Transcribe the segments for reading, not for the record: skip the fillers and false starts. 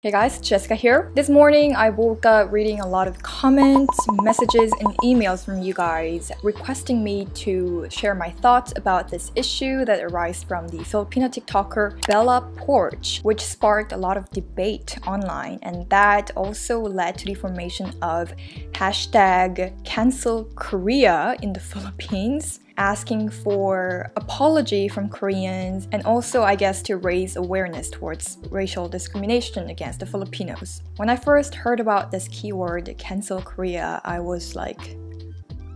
Hey guys, Jessica here. This morning I woke up reading a lot of comments, messages, and emails from you guys requesting me to share my thoughts about this issue that arises from the Filipino TikToker Bella Poarch, which sparked a lot of debate online, and that also led to the formation of hashtag Cancel Korea in the Philippines, asking for apology from Koreans and also, I guess, to raise awareness towards racial discrimination against the Filipinos. When I first heard about this keyword, cancel Korea, I was like,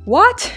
what?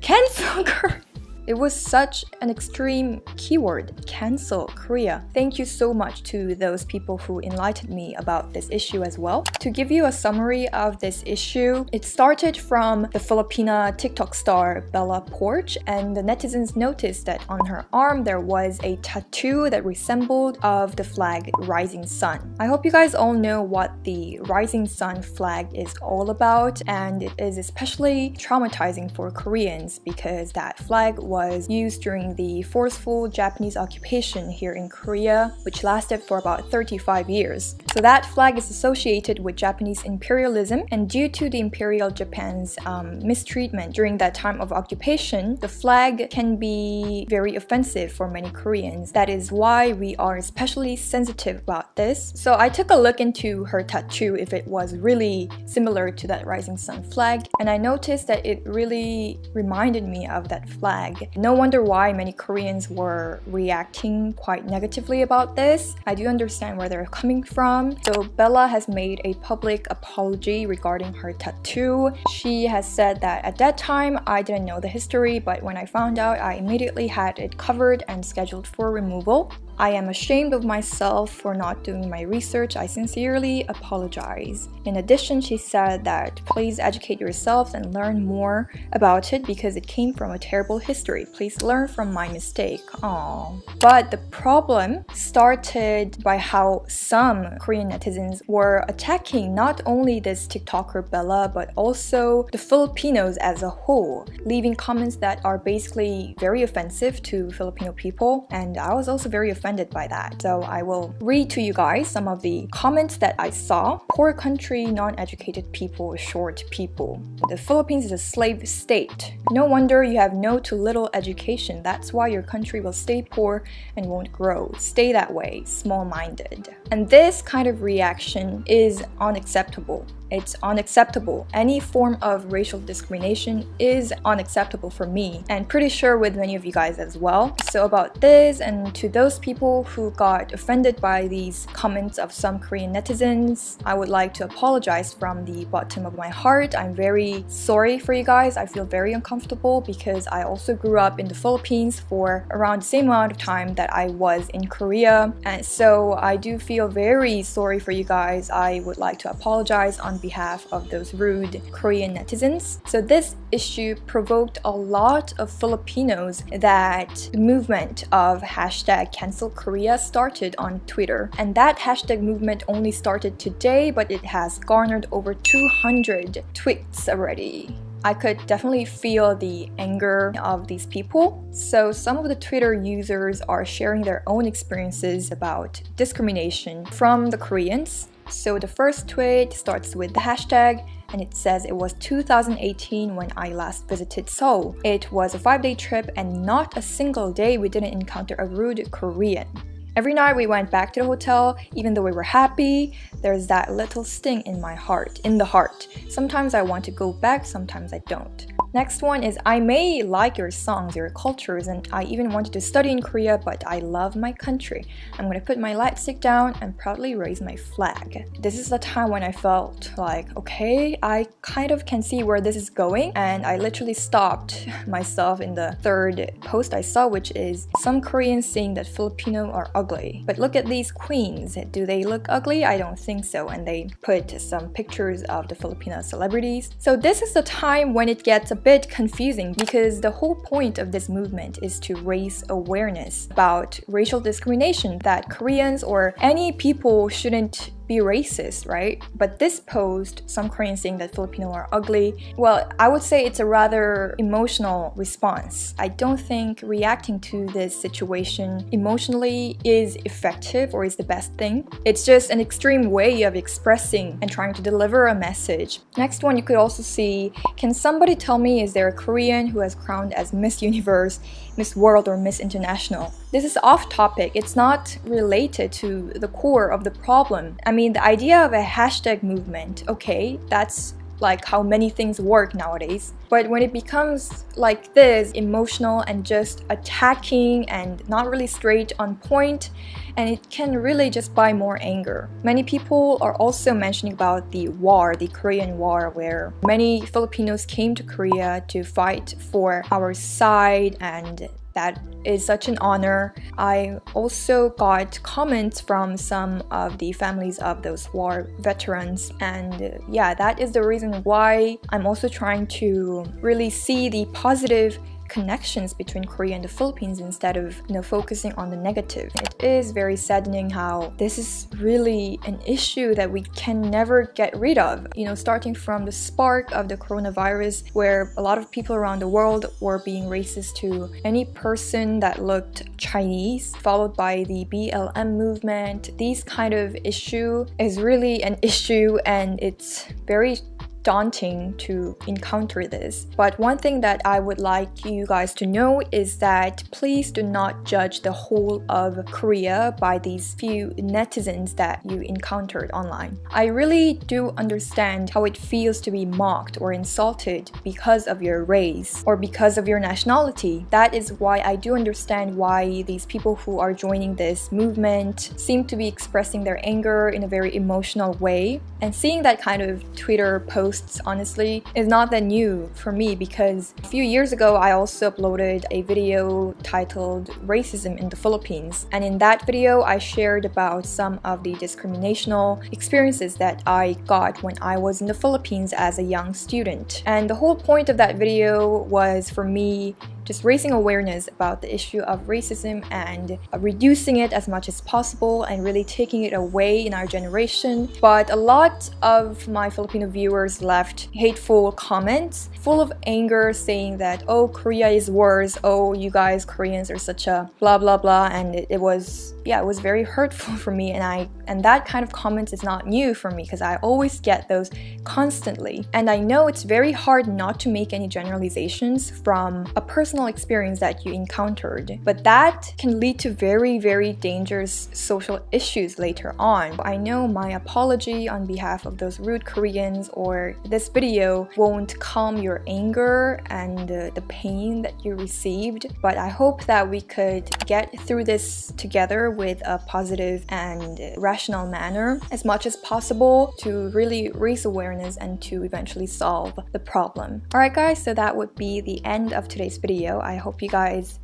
Cancel Korea? It was such an extreme keyword, cancel Korea. Thank you so much to those people who enlightened me about this issue as well. To give you a summary of this issue, it started from the Filipina TikTok star Bella Poarch, and the netizens noticed that on her arm there was a tattoo that resembled of the flag Rising Sun. I hope you guys all know what the Rising Sun flag is all about, and it is especially traumatizing for Koreans because that flag was used during the forceful Japanese occupation here in Korea, which lasted for about 35 years. So that flag is associated with Japanese imperialism, and due to the Imperial Japan's mistreatment during that time of occupation, the flag can be very offensive for many Koreans. That is why we are especially sensitive about this. So I took a look into her tattoo if it was really similar to that Rising Sun flag, and I noticed that it really reminded me of that flag. No wonder why many Koreans were reacting quite negatively about this. I do understand where they're coming from. So Bella has made a public apology regarding her tattoo. She has said that at that time I didn't know the history, but when I found out, I immediately had it covered and scheduled for removal. I am ashamed of myself for not doing my research. I sincerely apologize. In addition, she said that please educate yourselves and learn more about it because it came from a terrible history. Please learn from my mistake. Aww. But the problem started by how some Korean netizens were attacking not only this TikToker Bella, but also the Filipinos as a whole, leaving comments that are basically very offensive to Filipino people, and I was also very offended by that. So I will read to you guys some of the comments that I saw. Poor country, non-educated people, short people. The Philippines is a slave state. No wonder you have no to little education. That's why your country will stay poor and won't grow. Stay that way, small-minded. And this kind of reaction is unacceptable. It's unacceptable. Any form of racial discrimination is unacceptable for me, and pretty sure with many of you guys as well. So about this, and to those people who got offended by these comments of some Korean netizens, I would like to apologize from the bottom of my heart. I'm very sorry for you guys. I feel very uncomfortable because I also grew up in the Philippines for around the same amount of time that I was in Korea, and so I do feel very sorry for you guys. I would like to apologize on behalf of those rude Korean netizens. So this issue provoked a lot of Filipinos that the movement of hashtag Cancel Korea started on Twitter. And that hashtag movement only started today, but it has garnered over 200 tweets already. I could definitely feel the anger of these people. So some of the Twitter users are sharing their own experiences about discrimination from the Koreans. So the first tweet starts with the hashtag, and it says it was 2018 when I last visited Seoul. It was a 5-day trip, and not a single day we didn't encounter a rude Korean. Every night we went back to the hotel, even though we were happy, there's that little sting in my heart, in the heart. Sometimes I want to go back, sometimes I don't. Next one is, I may like your songs, your cultures, and I even wanted to study in Korea, but I love my country. I'm gonna put my light stick down and proudly raise my flag. This is the time when I felt like, okay, I kind of can see where this is going, and I literally stopped myself in the third post I saw, which is some Koreans saying that Filipino are ugly. But look at these queens. Do they look ugly? I don't think so. And they put some pictures of the Filipino celebrities. So this is the time when it gets a bit confusing because the whole point of this movement is to raise awareness about racial discrimination, that Koreans or any people shouldn't be racist, right? But this post, some Koreans saying that Filipino are ugly, well, I would say it's a rather emotional response. I don't think reacting to this situation emotionally is effective or is the best thing. It's just an extreme way of expressing and trying to deliver a message. Next one, you could also see, can somebody tell me, is there a Korean who has crowned as Miss Universe, Miss World, or Miss International? This is off topic. It's not related to the core of the problem. I mean, the idea of a hashtag movement, okay, that's like how many things work nowadays. But when it becomes like this, emotional and just attacking and not really straight on point, and it can really just buy more anger. Many people are also mentioning about the war, the Korean War, where many Filipinos came to Korea to fight for our side, and that is such an honor. I also got comments from some of the families of those war veterans, and yeah, that is the reason why I'm also trying to really see the positive connections between Korea and the Philippines instead of, focusing on the negative. It is very saddening how this is really an issue that we can never get rid of. Starting from the spark of the coronavirus, where a lot of people around the world were being racist to any person that looked Chinese, followed by the BLM movement. These kind of issue is really an issue, and it's very daunting to encounter this. But one thing that I would like you guys to know is that please do not judge the whole of Korea by these few netizens that you encountered online. I really do understand how it feels to be mocked or insulted because of your race or because of your nationality. That is why I do understand why these people who are joining this movement seem to be expressing their anger in a very emotional way. And seeing that kind of Twitter post honestly is not that new for me, because a few years ago I also uploaded a video titled Racism in the Philippines, and in that video I shared about some of the discriminational experiences that I got when I was in the Philippines as a young student. And the whole point of that video was for me just raising awareness about the issue of racism and reducing it as much as possible and really taking it away in our generation. But a lot of my Filipino viewers left hateful comments full of anger, saying that, oh, Korea is worse, oh, you guys Koreans are such a blah blah blah, and it was very hurtful for me. And that kind of comment is not new for me, because I always get those constantly. And I know it's very hard not to make any generalizations from a personal experience that you encountered, but that can lead to very, very dangerous social issues later on. I know my apology on behalf of those rude Koreans or this video won't calm your anger and the pain that you received, but I hope that we could get through this together with a positive and rational manner as much as possible to really raise awareness and to eventually solve the problem. Alright guys, so that would be the end of today's video. I hope you guys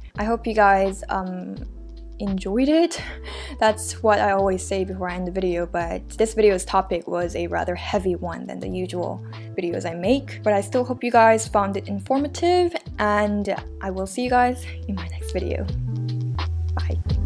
enjoyed it. That's what I always say before I end the video, but this video's topic was a rather heavy one than the usual videos I make. But I still hope you guys found it informative, and I will see you guys in my next video. Bye.